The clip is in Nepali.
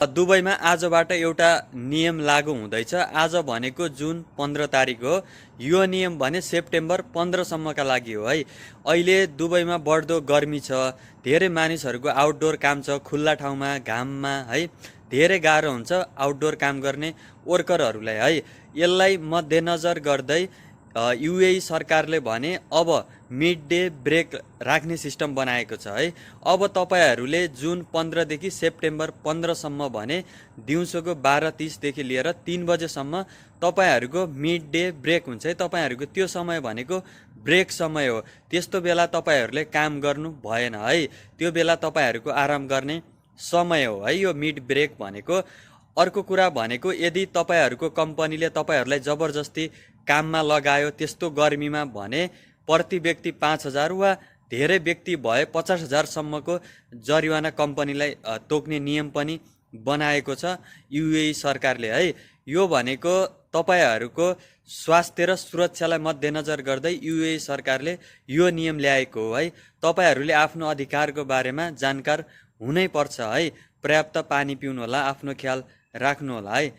दुबईमा आजबाट एउटा नियम लागू हुँदैछ। आज भनेको जुन 15 तारिक हो। यो नियम भने सेप्टेम्बर 15सम्मका लागि हो है। अहिले दुबईमा बढ्दो गर्मी छ, धेरै मानिसहरूको आउटडोर काम छ, खुल्ला ठाउँमा घाममा है धेरै गाह्रो हुन्छ आउटडोर काम गर्ने वर्करहरूलाई है। यसलाई मध्यनजर गर्दै युएई सरकारले भने अब मिड डे ब्रेक राख्ने सिस्टम बनाएको छ है। अब तपाईहरूले जुन 15देखि सेप्टेम्बर 15सम्म भने दिउँसोको 12:30देखि लिएर 3 बजेसम्म तपाईहरूको मिड डे ब्रेक हुन्छ है। तपाईहरूको त्यो समय भनेको ब्रेक समय हो। त्यस्तो बेला तपाईहरूले काम गर्नु भएन है। त्यो बेला तपाईहरूको आराम गर्ने समय हो है यो मिड ब्रेक भनेको। अर्को कुरा भनेको यदि तपाईहरूको कम्पनीले तपाईहरूलाई जबरजस्ती काममा लगायो त्यस्तो गर्मीमा भने प्रति व्यक्ति 5,000 वा धेरै व्यक्ति भए 50,000सम्मको जरिवाना कम्पनीलाई तोक्ने नियम पनि बनाएको छ युएई सरकारले है। यो भनेको तपाईहरूको स्वास्थ्य र सुरक्षालाई मध्यनजर गर्दै युएई सरकारले यो नियम ल्याएको हो है। तपाईहरूले आफ्नो अधिकारको बारेमा जानकार हुनै पर्छ है। पर्याप्त पानी पिउनु होला, आफ्नो ख्याल राख्नु होला है।